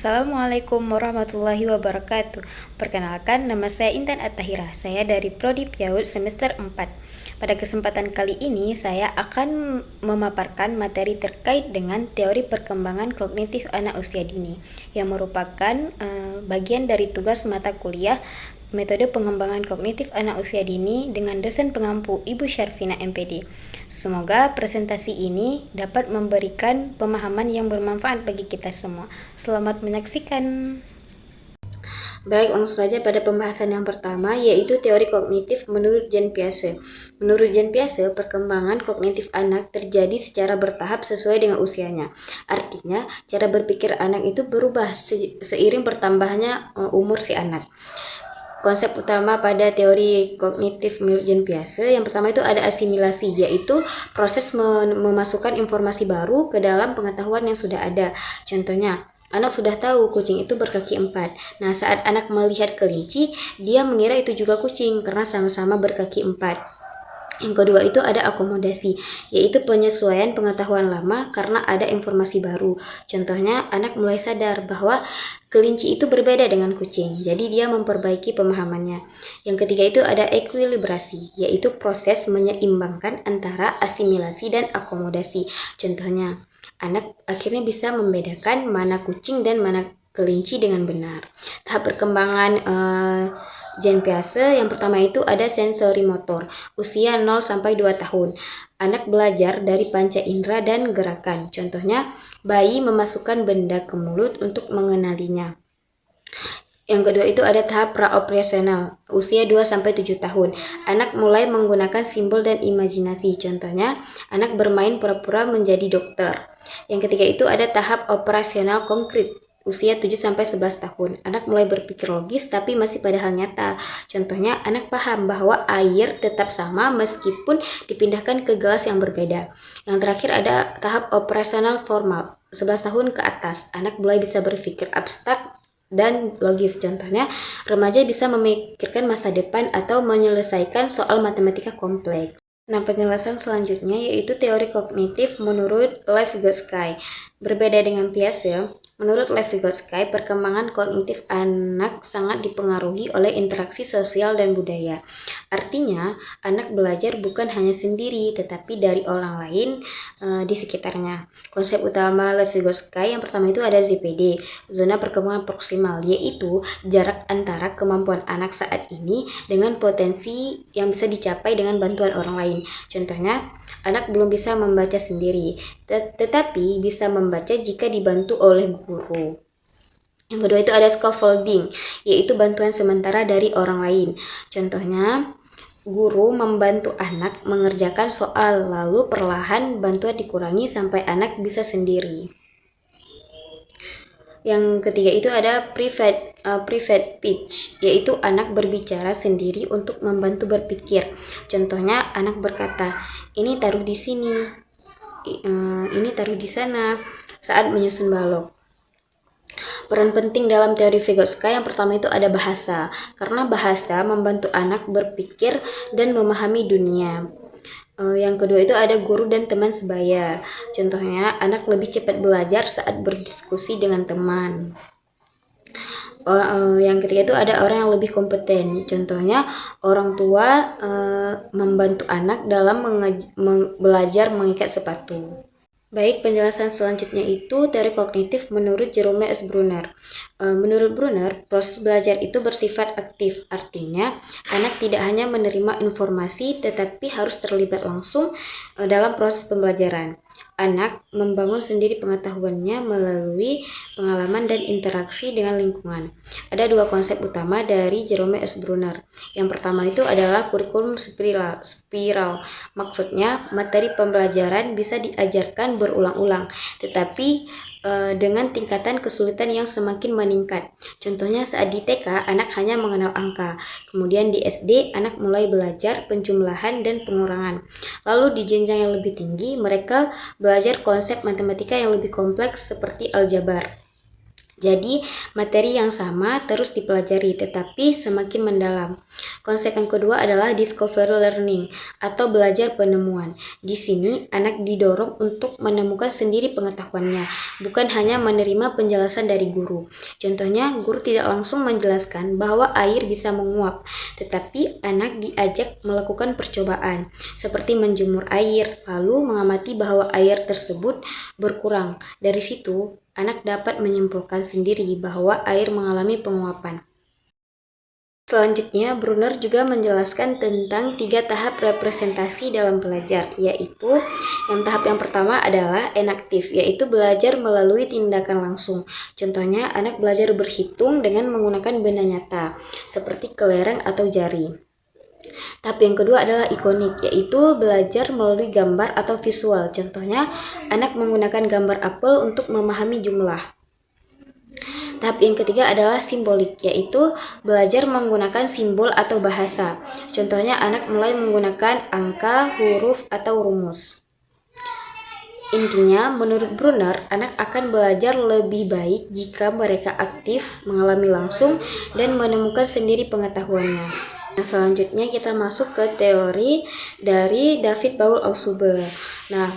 Assalamualaikum warahmatullahi wabarakatuh. Perkenalkan, nama saya Intan Attahira. Saya dari Prodi PIAUD semester 4. Pada kesempatan kali ini, saya akan memaparkan materi terkait dengan teori perkembangan kognitif anak usia dini, yang merupakan bagian dari tugas mata kuliah metode pengembangan kognitif anak usia dini dengan dosen pengampu Ibu Syarfina MPD. Semoga presentasi ini dapat memberikan pemahaman yang bermanfaat bagi kita semua. Selamat menyaksikan. Baik, langsung saja pada pembahasan yang pertama, yaitu teori kognitif menurut Jean Piaget. Menurut Jean Piaget, perkembangan kognitif anak terjadi secara bertahap sesuai dengan usianya. Artinya, cara berpikir anak itu berubah seiring bertambahnya umur si anak. Konsep utama pada teori kognitif menurut Jean Piaget, yang pertama itu ada asimilasi, yaitu proses memasukkan informasi baru ke dalam pengetahuan yang sudah ada. Contohnya, anak sudah tahu kucing itu berkaki 4. Nah, saat anak melihat kelinci, dia mengira itu juga kucing karena sama-sama berkaki 4. Yang kedua itu ada akomodasi, yaitu penyesuaian pengetahuan lama karena ada informasi baru. Contohnya, anak mulai sadar bahwa kelinci itu berbeda dengan kucing, jadi dia memperbaiki pemahamannya. Yang ketiga itu ada ekuilibrasi, yaitu proses menyeimbangkan antara asimilasi dan akomodasi. Contohnya, anak akhirnya bisa membedakan mana kucing dan mana kelinci dengan benar. Tahap perkembangan Jean Piaget yang pertama itu ada sensori motor, usia 0-2 tahun. Anak belajar dari panca indera dan gerakan. Contohnya, bayi memasukkan benda ke mulut untuk mengenalinya. Yang kedua itu ada tahap praoperasional, usia 2-7 tahun. Anak mulai menggunakan simbol dan imajinasi. Contohnya, anak bermain pura-pura menjadi dokter. Yang ketiga itu ada tahap operasional konkret, usia 7-11 tahun. Anak mulai berpikir logis tapi masih pada hal nyata. Contohnya, anak paham bahwa air tetap sama meskipun dipindahkan ke gelas yang berbeda. Yang terakhir ada tahap operasional formal, 11 tahun ke atas. Anak mulai bisa berpikir abstrak dan logis. Contohnya, remaja bisa memikirkan masa depan atau menyelesaikan soal matematika kompleks. Nah, penjelasan selanjutnya yaitu teori kognitif menurut Lev Vygotsky. Berbeda dengan Piaget, menurut Lev Vygotsky, perkembangan kognitif anak sangat dipengaruhi oleh interaksi sosial dan budaya. Artinya, anak belajar bukan hanya sendiri, tetapi dari orang lain di sekitarnya. Konsep utama Lev Vygotsky yang pertama itu ada ZPD, zona perkembangan proksimal, yaitu jarak antara kemampuan anak saat ini dengan potensi yang bisa dicapai dengan bantuan orang lain. Contohnya, anak belum bisa membaca sendiri, tetapi bisa membaca jika dibantu oleh guru. Yang kedua itu ada scaffolding, yaitu bantuan sementara dari orang lain. Contohnya, guru membantu anak mengerjakan soal, lalu perlahan bantuan dikurangi sampai anak bisa sendiri. Yang ketiga itu ada private speech, yaitu anak berbicara sendiri untuk membantu berpikir. Contohnya, anak berkata, ini taruh di sini, ini taruh di sana, saat menyusun balok. Peran penting dalam teori Vygotsky yang pertama itu ada bahasa, karena bahasa membantu anak berpikir dan memahami dunia. Yang kedua itu ada guru dan teman sebaya. Contohnya, anak lebih cepat belajar saat berdiskusi dengan teman. Yang ketiga itu ada orang yang lebih kompeten. Contohnya, orang tua membantu anak dalam belajar mengikat sepatu. Baik, penjelasan selanjutnya itu teori kognitif menurut Jerome S. Brunner. Menurut Brunner, proses belajar itu bersifat aktif. Artinya, anak tidak hanya menerima informasi, tetapi harus terlibat langsung dalam proses pembelajaran. Anak membangun sendiri pengetahuannya melalui pengalaman dan interaksi dengan lingkungan. Ada dua konsep utama dari Jerome S. Brunner. Yang pertama itu adalah kurikulum spiral. Maksudnya, materi pembelajaran bisa diajarkan berulang-ulang, tetapi dengan tingkatan kesulitan yang semakin meningkat. Contohnya saat di TK, anak hanya mengenal angka. Kemudian di SD, anak mulai belajar penjumlahan dan pengurangan. Lalu di jenjang yang lebih tinggi, mereka belajar konsep matematika yang lebih kompleks seperti aljabar. Jadi, materi yang sama terus dipelajari, tetapi semakin mendalam. Konsep yang kedua adalah discovery learning atau belajar penemuan. Di sini, anak didorong untuk menemukan sendiri pengetahuannya, bukan hanya menerima penjelasan dari guru. Contohnya, guru tidak langsung menjelaskan bahwa air bisa menguap, tetapi anak diajak melakukan percobaan, seperti menjemur air, lalu mengamati bahwa air tersebut berkurang. Dari situ, anak dapat menyimpulkan sendiri bahwa air mengalami penguapan. Selanjutnya, Brunner juga menjelaskan tentang 3 tahap representasi dalam belajar, yaitu tahap yang pertama adalah enaktif, yaitu belajar melalui tindakan langsung. Contohnya, anak belajar berhitung dengan menggunakan benda nyata, seperti kelereng atau jari. Tahap yang kedua adalah ikonik, yaitu belajar melalui gambar atau visual. Contohnya, anak menggunakan gambar apel untuk memahami jumlah. Tahap yang ketiga adalah simbolik, yaitu belajar menggunakan simbol atau bahasa. Contohnya, anak mulai menggunakan angka, huruf, atau rumus. Intinya, menurut Brunner, anak akan belajar lebih baik jika mereka aktif, mengalami langsung, dan menemukan sendiri pengetahuannya. Nah, selanjutnya kita masuk ke teori dari David Paul Altshuber. Nah,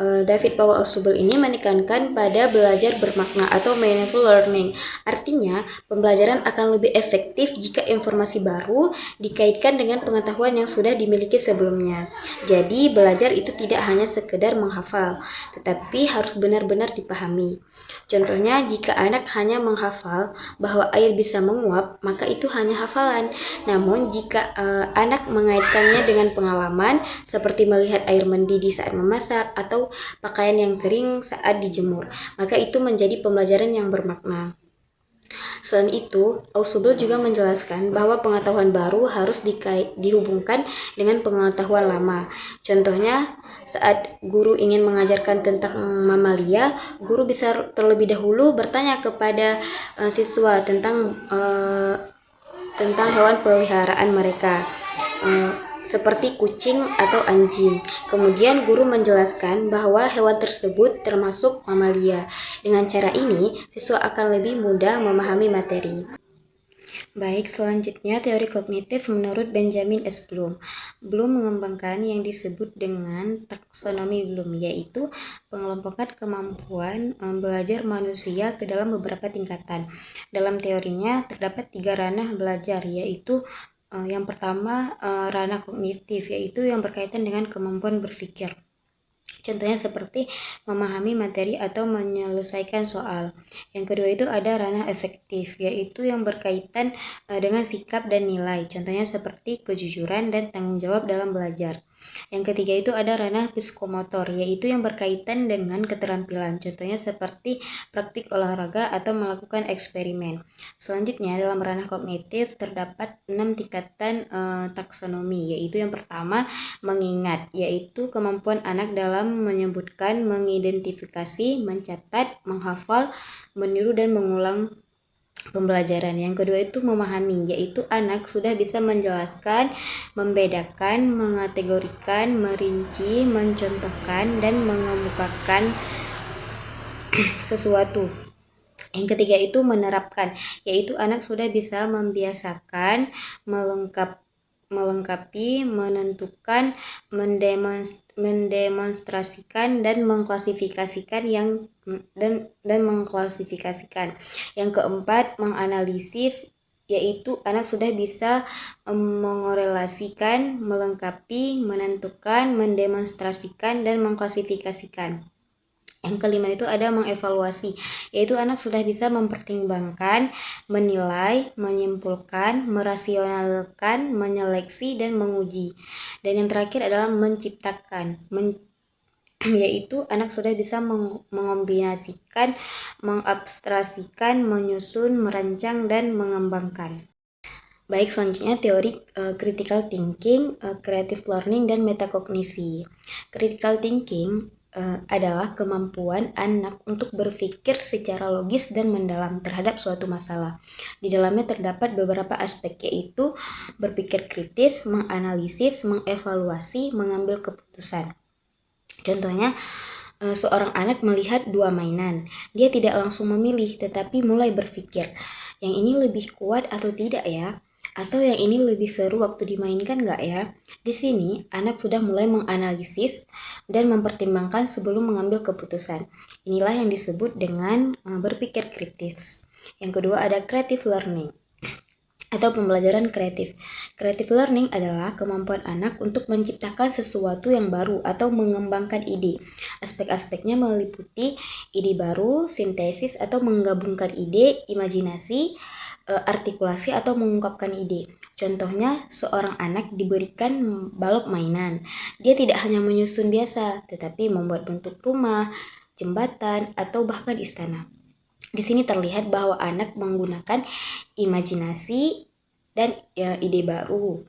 David Paul Altshuber ini menekankan pada belajar bermakna atau meaningful learning. Artinya, pembelajaran akan lebih efektif jika informasi baru dikaitkan dengan pengetahuan yang sudah dimiliki sebelumnya. Jadi, belajar itu tidak hanya sekedar menghafal, tetapi harus benar-benar dipahami. Contohnya, jika anak hanya menghafal bahwa air bisa menguap, maka itu hanya hafalan. Namun, jika anak mengaitkannya dengan pengalaman, seperti melihat air mendidih saat memasak atau pakaian yang kering saat dijemur, maka itu menjadi pembelajaran yang bermakna. Selain itu, Altshuber juga menjelaskan bahwa pengetahuan baru harus dihubungkan dengan pengetahuan lama. Contohnya, saat guru ingin mengajarkan tentang mamalia, guru bisa terlebih dahulu bertanya kepada siswa tentang hewan peliharaan mereka, seperti kucing atau anjing. Kemudian guru menjelaskan bahwa hewan tersebut termasuk mamalia. Dengan cara ini, siswa akan lebih mudah memahami materi. Baik, selanjutnya teori kognitif menurut Benjamin S. Bloom. Bloom mengembangkan yang disebut dengan taksonomi Bloom, yaitu pengelompokan kemampuan belajar manusia ke dalam beberapa tingkatan. Dalam teorinya terdapat 3 ranah belajar, yaitu yang pertama, ranah kognitif, yaitu yang berkaitan dengan kemampuan berpikir. Contohnya seperti memahami materi atau menyelesaikan soal. Yang kedua itu ada ranah efektif, yaitu yang berkaitan dengan sikap dan nilai. Contohnya seperti kejujuran dan tanggung jawab dalam belajar. Yang ketiga itu ada ranah psikomotor, yaitu yang berkaitan dengan keterampilan. Contohnya seperti praktik olahraga atau melakukan eksperimen. Selanjutnya dalam ranah kognitif terdapat 6 tingkatan taksonomi, yaitu yang pertama mengingat, yaitu kemampuan anak dalam menyebutkan, mengidentifikasi, mencatat, menghafal, meniru dan mengulang pembelajaran. Yang kedua itu memahami, yaitu anak sudah bisa menjelaskan, membedakan, mengategorikan, merinci, mencontohkan, dan mengemukakan sesuatu. Yang ketiga itu menerapkan, yaitu anak sudah bisa membiasakan, melengkapi, menentukan, mendemonstrasikan, dan mengklasifikasikan dan mengklasifikasikan. Yang keempat, menganalisis, yaitu anak sudah bisa mengorelasikan, melengkapi, menentukan, mendemonstrasikan, dan mengklasifikasikan. Yang kelima itu ada mengevaluasi, yaitu anak sudah bisa mempertimbangkan, menilai, menyimpulkan, merasionalkan, menyeleksi, dan menguji. Dan yang terakhir adalah menciptakan, yaitu anak sudah bisa mengombinasikan, mengabstrasikan, menyusun, merancang, dan mengembangkan. Baik, selanjutnya teori critical thinking, creative learning, dan metakognisi. Critical thinking adalah kemampuan anak untuk berpikir secara logis dan mendalam terhadap suatu masalah. Di dalamnya terdapat beberapa aspek, yaitu berpikir kritis, menganalisis, mengevaluasi, mengambil keputusan. Contohnya, seorang anak melihat dua mainan. Dia tidak langsung memilih, tetapi mulai berpikir, yang ini lebih kuat atau tidak ya? Atau yang ini lebih seru waktu dimainkan nggak ya? Di sini, anak sudah mulai menganalisis dan mempertimbangkan sebelum mengambil keputusan. Inilah yang disebut dengan berpikir kritis. Yang kedua ada creative learning atau pembelajaran kreatif. Creative learning adalah kemampuan anak untuk menciptakan sesuatu yang baru atau mengembangkan ide. Aspek-aspeknya meliputi ide baru, sintesis atau menggabungkan ide, imajinasi, artikulasi atau mengungkapkan ide. Contohnya, seorang anak diberikan balok mainan. Dia tidak hanya menyusun biasa, tetapi membuat bentuk rumah, jembatan, atau bahkan istana. Di sini terlihat bahwa anak menggunakan imajinasi dan ide baru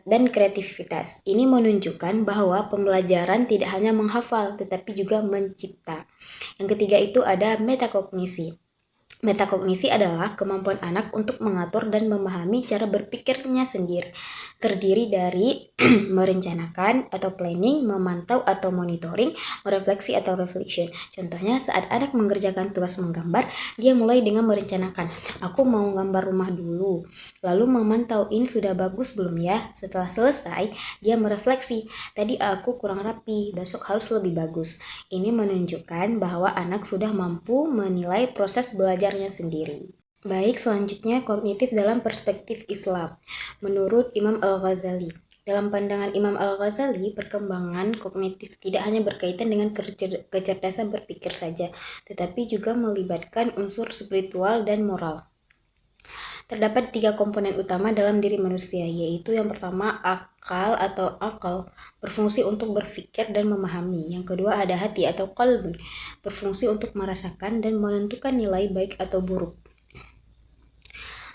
dan kreativitas. Ini menunjukkan bahwa pembelajaran tidak hanya menghafal tetapi juga mencipta. Yang ketiga itu ada metakognisi. Metakognisi adalah kemampuan anak untuk mengatur dan memahami cara berpikirnya sendiri. Terdiri dari merencanakan atau planning, memantau atau monitoring, merefleksi atau reflection. Contohnya saat anak mengerjakan tugas menggambar, dia mulai dengan merencanakan, aku mau gambar rumah dulu. Lalu memantau, ini sudah bagus belum ya? Setelah selesai, dia merefleksi, tadi aku kurang rapi, besok harus lebih bagus. Ini menunjukkan bahwa anak sudah mampu menilai proses belajarnya sendiri. Baik, selanjutnya kognitif dalam perspektif Islam. Menurut Imam Al-Ghazali, dalam pandangan Imam Al-Ghazali, perkembangan kognitif tidak hanya berkaitan dengan kecerdasan berpikir saja, tetapi juga melibatkan unsur spiritual dan moral. Terdapat 3 komponen utama dalam diri manusia, yaitu yang pertama akal atau akal, berfungsi untuk berpikir dan memahami. Yang kedua ada hati atau qalb, berfungsi untuk merasakan dan menentukan nilai baik atau buruk.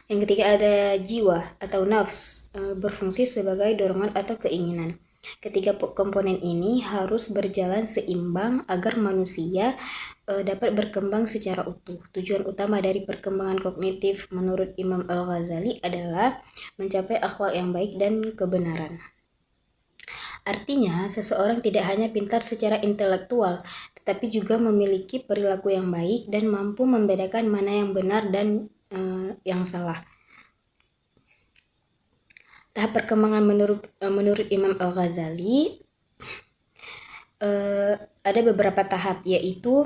Yang ketiga ada jiwa atau nafs, berfungsi sebagai dorongan atau keinginan. Ketiga komponen ini harus berjalan seimbang agar manusia dapat berkembang secara utuh. Tujuan utama dari perkembangan kognitif menurut Imam Al-Ghazali adalah mencapai akhlak yang baik dan kebenaran. Artinya, seseorang tidak hanya pintar secara intelektual, tetapi juga memiliki perilaku yang baik dan mampu membedakan mana yang benar dan yang salah. Tahap perkembangan menurut Imam Al-Ghazali ada beberapa tahap, yaitu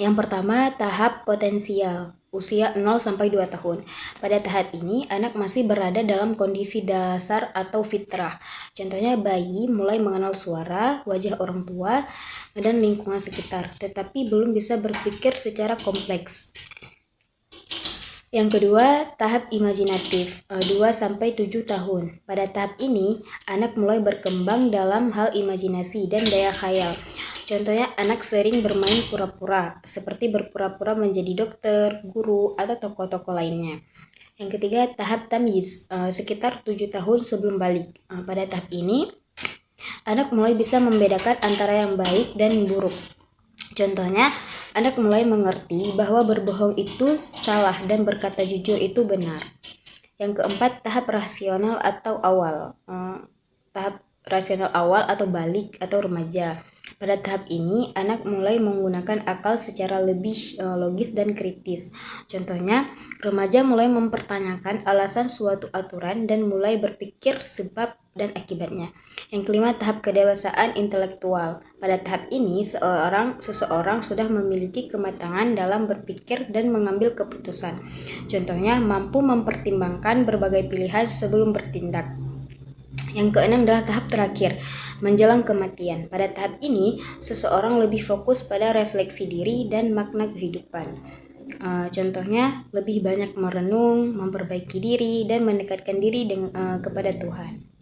yang pertama tahap potensial, usia 0-2 tahun. Pada tahap ini, anak masih berada dalam kondisi dasar atau fitrah. Contohnya bayi mulai mengenal suara, wajah orang tua, dan lingkungan sekitar, tetapi belum bisa berpikir secara kompleks. Yang kedua, tahap imajinatif, 2-7 tahun. Pada tahap ini, anak mulai berkembang dalam hal imajinasi dan daya khayal. Contohnya, anak sering bermain pura-pura, seperti berpura-pura menjadi dokter, guru, atau tokoh-tokoh lainnya. Yang ketiga, tahap tamyiz, sekitar 7 tahun sebelum balik. Pada tahap ini, anak mulai bisa membedakan antara yang baik dan buruk. Contohnya, anak mulai mengerti bahwa berbohong itu salah dan berkata jujur itu benar. Yang keempat, tahap rasional atau awal. Tahap rasional awal atau balik atau remaja. Pada tahap ini, anak mulai menggunakan akal secara lebih logis dan kritis. Contohnya, remaja mulai mempertanyakan alasan suatu aturan dan mulai berpikir sebab dan akibatnya. Yang kelima, tahap kedewasaan intelektual. Pada tahap ini, seseorang sudah memiliki kematangan dalam berpikir dan mengambil keputusan. Contohnya, mampu mempertimbangkan berbagai pilihan sebelum bertindak. Yang keenam adalah tahap terakhir, menjelang kematian. Pada tahap ini, seseorang lebih fokus pada refleksi diri dan makna kehidupan. Contohnya, lebih banyak merenung, memperbaiki diri, dan mendekatkan diri kepada Tuhan.